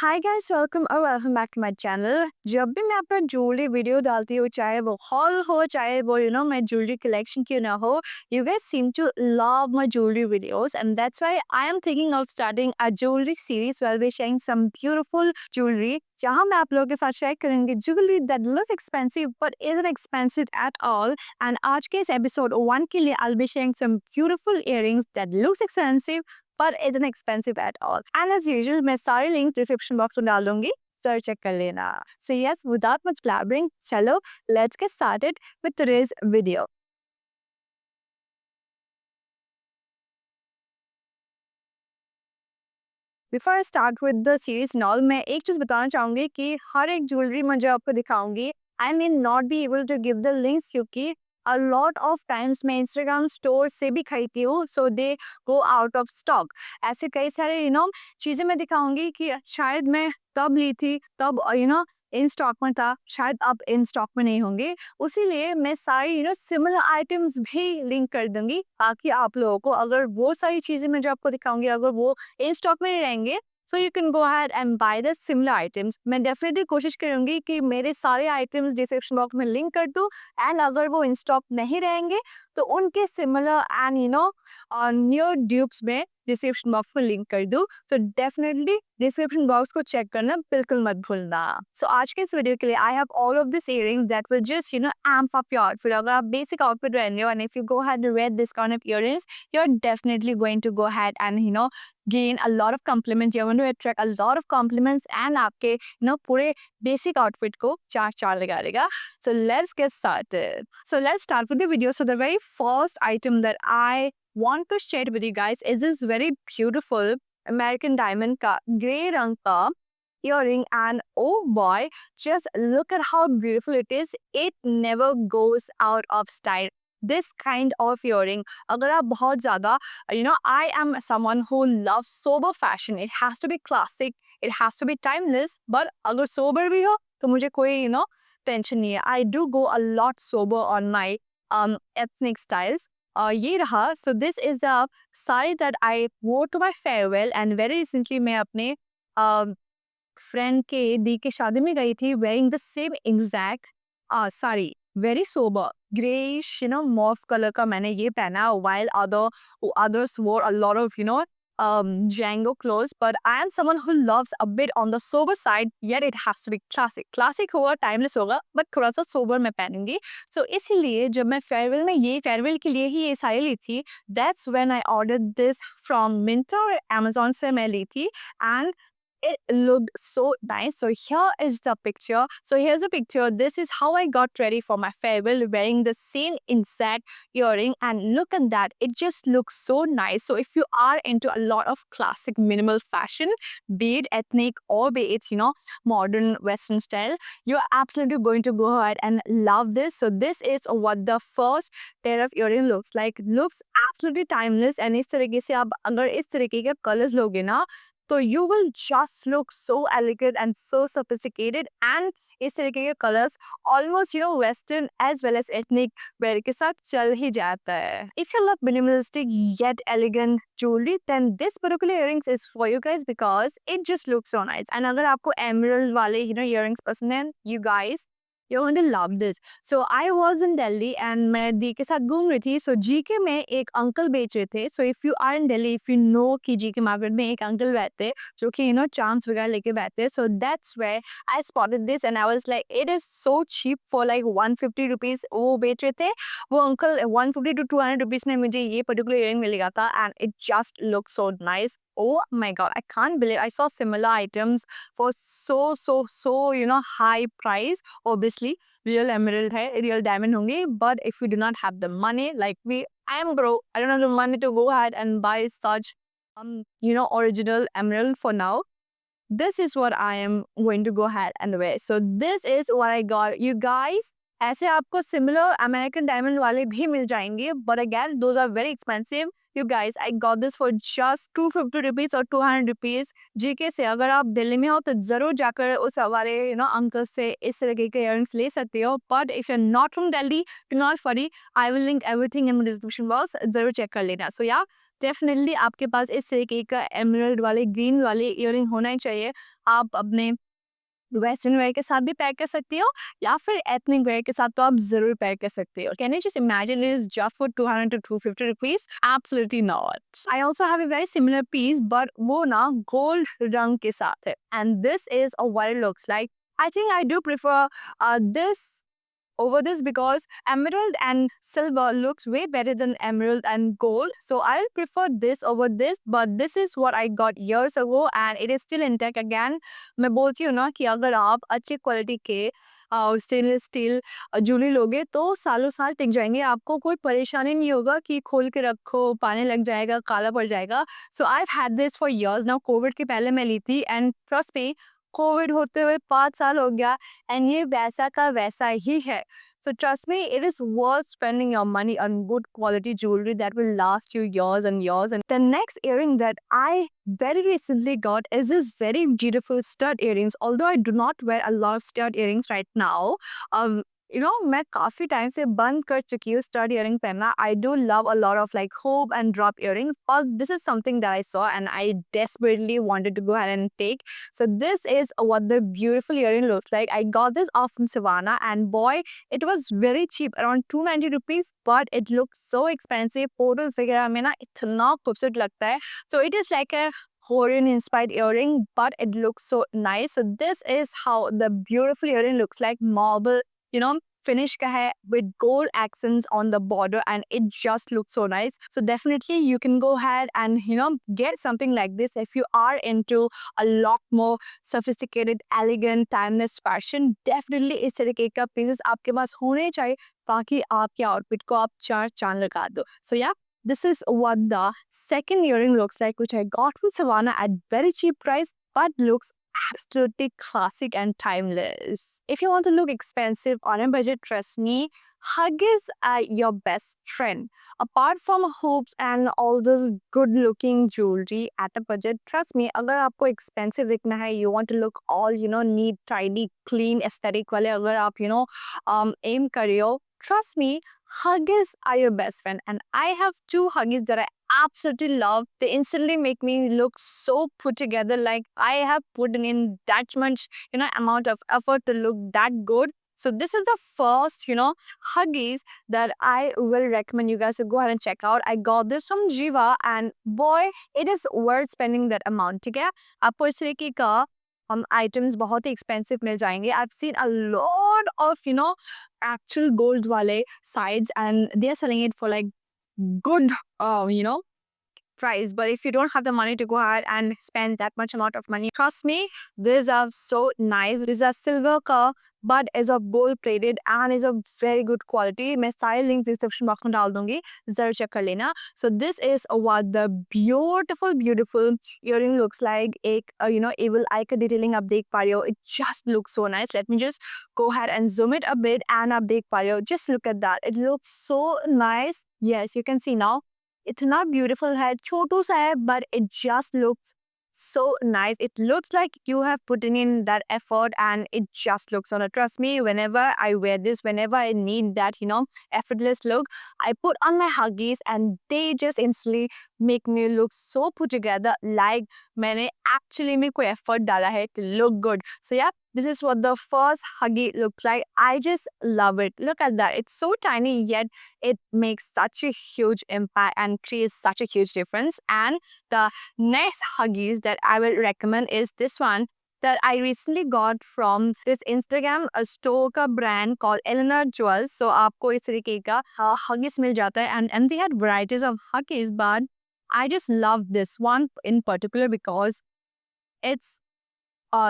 हाय guys, welcome और welcome back to my channel. जब भी मैं अपना ज्वेलरी वीडियो डालती हूँ, चाहे वो हॉल हो, चाहे वो मैं ज्वेलरी कलेक्शन क्यों ना हो, you guys seem to love my jewellery videos and that's why I am thinking of starting a jewellery series where we sharing some beautiful jewellery, जहां मैं आप लोगों के साथ शेयर करूंगी jewellery that look expensive but isn't expensive at all. And आज के इस एपिसोड 1 के लिए I will be sharing some beautiful earrings that looks expensive पर इतना expensive at all. And as usual मैं सारे लिंक्स डिस्क्रिप्शन बॉक्स में डाल दूंगी, सर चेक कर लेना। So yes, without much blabbering, चलो let's get started with today's video. Before I start with the series knoll, मैं एक चीज बताना चाहूंगी कि हर एक ज्वेलरी मैं जो आपको दिखाऊंगी, I mean not be able to give the links, क्योंकि अ लॉट ऑफ टाइम्स मैं इंस्टाग्राम स्टोर से भी खरीदती हूँ, so they go out of stock. ऐसे कई सारे चीजें मैं दिखाऊंगी कि शायद मैं तब ली थी, तब इन स्टॉक में था, शायद अब इन स्टॉक में नहीं होंगे। उसीलिए मैं सारी सिमिलर आइटम्स भी लिंक कर दूंगी, ताकि आप लोगों को अगर वो सारी चीजें मैं जो आपको दिखाऊंगी अगर वो इन स्टॉक में नहीं रहेंगे, so you can go ahead and by the similar items. मैं डेफिनेटली कोशिश करूंगी कि मेरे सारे आइटम्स डिस्क्रिप्शन बॉक्स में लिंक कर दूं, एंड अगर वो इन स्टॉक नहीं रहेंगे तो उनके सिमिलर एंड नियर ड्यूप्स में डिस्क्रिप्शन बॉक्स में लिंक कर दूं। सो डेफिनेटली डिस्क्रिप्शन बॉक्स को चेक करना बिल्कुल मत भूलना। सो आज के इस वीडियो के लिए I have all of this earrings that will just amp up your outfit. अगर आप बेसिक आउटफिट रह रहे हो and if you go ahead and wear this kind of earrings, you are definitely going to go ahead and gain a lot of compliments. You're going to attract a lot of compliments and आपके पूरे basic outfit को चार चार लगा देगा. So let's get started. So let's start with the video. So the very first item that I want to share with you guys is this very beautiful American diamond का grey रंग का earring, and oh boy, just look at how beautiful it is. It never goes out of style. This kind of earring, अगर आप बहुत ज़्यादा I am someone who loves sober fashion. It has to be classic, it has to be timeless, but अगर sober भी हो तो मुझे कोई टेंशन नहीं है. I do go a lot sober on my ethnic styles. ये रहा. So this is the saree that I wore to my farewell, and very recently मैं अपने फ्रेंड के दी के शादी में गई थी wearing the same exact sari, very sober greyish mauve colour का मैंने ये पहना, while others wore a lot of Django clothes, but I am someone who loves a bit on the sober side, yet it has to be classic. Classic होगा, timeless होगा, but थोड़ा सा sober मैं पहनूंगी. So इसीलिए जब मैं farewell के लिए ही ये साड़ी ली थी, that's when I ordered this from Myntra और Amazon से मैं ली थी, and it looked so nice. So here is the picture. So here's the picture. This is how I got ready for my farewell, wearing the same exact earring, and look at that. It just looks so nice. So if you are into a lot of classic minimal fashion, be it ethnic or be it modern western style, you're absolutely going to go ahead and love this. So this is what the first pair of earring looks like. Looks absolutely timeless, and इस तरीके से आप अगर इस तरीके के colors लोगे ना, तो you will just look so elegant and so sophisticated, and इस तरीके के colors almost western as well as ethnic wear के साथ चल ही जाता है. If you love minimalistic yet elegant jewelry, then this particular earrings is for you guys because it just looks so nice. And अगर आपको emerald वाले earrings पसंद हैं, you guys, you're going to love this. So I was in Delhi and मैं दी के साथ घूम रही थी. So जीके में एक अंकल बेच रहे थे. So if you are in Delhi, if you know कि जीके मार्केट में एक अंकल बैठते हैं जो कि charms वगैरह लेके बैठते हैं. So that's where I spotted this and I was like, it is so cheap for like 150 rupees. वो बेच रहे थे. वो अंकल 150 to 200 rupees में मुझे ये particular earring मिलेगा था, and it just looks so nice. Oh my god, I can't believe I saw similar items for so high price. Obviously real emerald hai, real diamond honge, but if you do not have the money like me, I am broke, I don't have the money to go ahead and buy such original emerald for now. This is what I am going to go ahead and wear. So this is what I got. You guys, ऐसे आपको similar American diamond वाले भी मिल जाएंगे, but again those are very expensive. You guys, I got this for just 250 rupees or 200 rupees. GK से अगर आप दिल्ली में हो तो जरूर जाकर उस हमारे अंकल से इस तरह के earrings ले सकते हो. But if you're not from Delhi, do not worry. I will link everything in the description box. जरूर चेक कर लेना. So yeah, डेफिनेटली आपके पास इस तरीके का एमरल्ड वाले ग्रीन वाले इयरिंग होना ही चाहिए. आप अपने वेस्टर्न वेयर के साथ भी पैर कर सकती हो या फिर एथनिक वेयर के साथ तो आप जरूर पैर कर सकते हो. Can you just imagine is just for 200 to 250 rupees? Absolutely not. I also have a very similar piece, but वो ना gold रंग के साथ है. And this is what it looks like. I think I do prefer this over this because emerald and silver looks way better than emerald and gold, so I'll prefer this over this. But this is what I got years ago and it is still intact. Again, मैं बोलती हूँ ना कि अगर आप अच्छी quality के stainless steel jewellery लोगे तो सालों साल टिक जाएंगे. आपको कोई परेशानी नहीं होगा कि खोल के रखो पानी लग जाएगा काला पड़ जाएगा. So I had this for years now. Covid के पहले मैं ली थी एंड ट्रस्ट मी, कोविड होते हुए 5 साल हो गया एंड ये वैसा का वैसा ही है. So trust me, it is worth spending your money on good quality jewelry that will last you years and years. And the next earring that I very recently got is this very beautiful stud earrings. Although I do not wear a lot of stud earrings right now, मैं काफी time से बंद कर चुकी हूँ stud earring पहनना. I do love a lot of like hoop and drop earrings, और this is something that I saw and I desperately wanted to go ahead and take. So this is what the beautiful earring looks like. I got this off from Savannah and boy, it was very cheap, around 290 rupees, but it looks so expensive. Photos वगैरह में ना इतना खूबसूरत लगता है. So it is like a Korean inspired earring, but it looks so nice. So this is how the beautiful earring looks like. Marble, finish ka hai with gold accents on the border and it just looks so nice. So definitely you can go ahead and get something like this if you are into a lot more sophisticated, elegant, timeless fashion. Definitely इस तरीके का pieces आपके पास होने चाहिए ताकि आपके outfit को आप चार चांद लगा दो. So yeah, this is what the second earring looks like, which I got from Savannah at very cheap price, but looks absolutely classic and timeless. If you want to look expensive on a budget, trust me, Huggies are your best friend. Apart from hoops and all those good-looking jewelry at a budget, trust me, अगर आपको expensive दिखना है, you want to look all neat, tidy, clean, aesthetic वाले अगर आप aim कर रहे हो, trust me, Huggies are your best friend. And I have two Huggies that I absolutely love. They instantly make me look so put together, like I have put in that much amount of effort to look that good. So this is the first Huggies that I will recommend you guys to go ahead and check out. I got this from Jiva and boy, it is worth spending that amount. ठीक है, आपको इस तरीके का items बहुत ही expensive मिल जाएंगे. I've seen a lot of actual gold wale sides and they're selling it for like good price. But if you don't have the money to go ahead and spend that much amount of money, trust me, these are so nice. These are silver का but is of gold plated and is of very good quality. मैं सारे links description box में डाल दूंगी, जरूर check कर लेना. So this is what the beautiful earring looks like. एक evil eye का detailing आप देख पा रहे हो. It just looks so nice. Let me just go ahead and zoom it a bit and आप देख पा रहे हो. Just look at that. It looks so nice. Yes, you can see now. इतना beautiful है, छोटू सा है, but it just looks so nice. It looks like you have put in that effort and it just looks on it. Trust me, whenever I wear this, whenever I need that effortless look, I put on my Huggies and they just instantly make me look so put together, like मैंने actually में कोई effort डाला है to look good. So yeah, this is what the first Huggy looks like. I just love it. Look at that. It's so tiny, yet it makes such a huge impact and creates such a huge difference. And the next Huggies that I will recommend is this one that I recently got from this Instagram store का brand called Eleanor Jewels. So आपको इस तरीके का Huggies मिल जाता है and they had varieties of Huggies, but I just love this one in particular because it's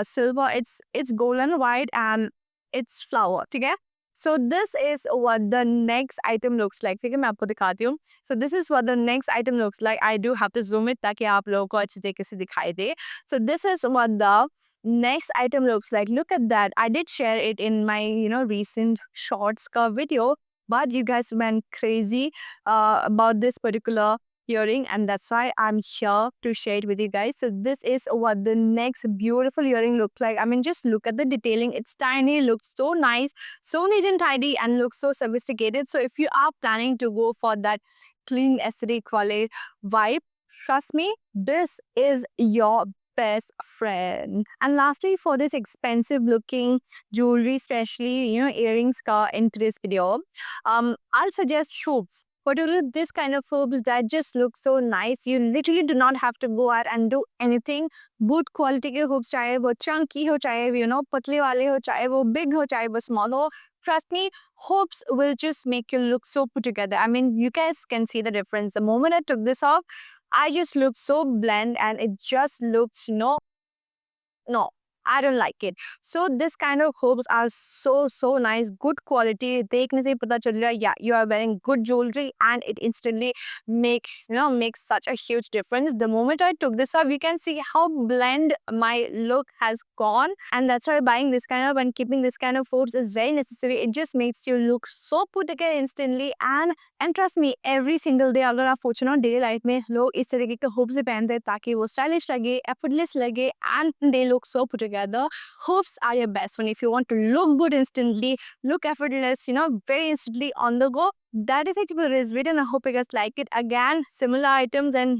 silver, it's golden white and it's flower. ठीक है? So this is what the next item looks like. ठीक है, मैं आपको दिखाती हूँ. So this is what the next item looks like. I do have to zoom it ताकि आप लोगों को अच्छी तरीके से दिखाई दे. So this is what the next item looks like. Look at that. I did share it in my recent shorts ka video, but you guys went crazy about this particular earring and that's why I'm here to share it with you guys. So this is what the next beautiful earring looks like. I mean, just look at the detailing. It's tiny, looks so nice, so neat and tidy and looks so sophisticated. So if you are planning to go for that clean aesthetic quality vibe, trust me, this is your best friend. And lastly, for this expensive looking jewelry, especially earrings ka into this video, I'll suggest hoops. Particularly this kind of hoops that just look so nice. You literally do not have to go out and do anything. Boot quality के hoops, चाहे वो chunky हो, चाहे पतले वाले हो, चाहे वो big हो, चाहे वो small हो. Trust me, hoops will just make you look so put together. I mean, you guys can see the difference. The moment I took this off, I just looked so bland and it just looks no, I don't like it. So this kind of hoops are so nice, good quality. देखने से ही पता चल रहा है, yeah, you are wearing good jewelry and it instantly makes such a huge difference. The moment I took this off, you can see how bland my look has gone, and that's why buying this kind of and keeping this kind of hoops is very necessary. It just makes you look so put together instantly, and trust me, every single day अगर आप सोचो ना daily life में लोग इस तरीके के hoops से पहनते हैं ताकि वो stylish लगे, effortless लगे, and they look so put together. Hoops are your best friend if you want to look good instantly, look effortless, very instantly on the go. That is it for this video, and I hope you guys like it. Again, similar items and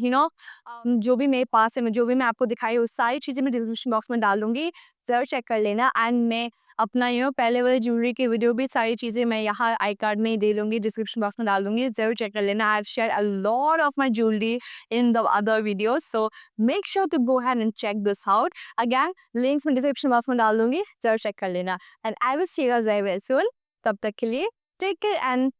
जो भी मेरे पास है, जो भी मैं आपको दिखाई वो सारी चीज़ें मैं डिस्क्रिप्शन बॉक्स में डाल दूंगी, ज़रूर चेक कर लेना. एंड मैं अपना पहले वाले ज्वेलरी की वीडियो भी सारी चीज़ें मैं यहाँ आई कार्ड में दे दूंगी, डिस्क्रिप्शन बॉक्स में डाल दूंगी, ज़रूर चेक कर लेना. I have share a lot of my jewellery in the other videos, so make sure to go ahead and check this out. Again, links में डिस्क्रिप्शन बॉक्स में डाल दूंगी, जरूर चेक कर लेना. And I will see you guys very soon. तब तक के लिए take care and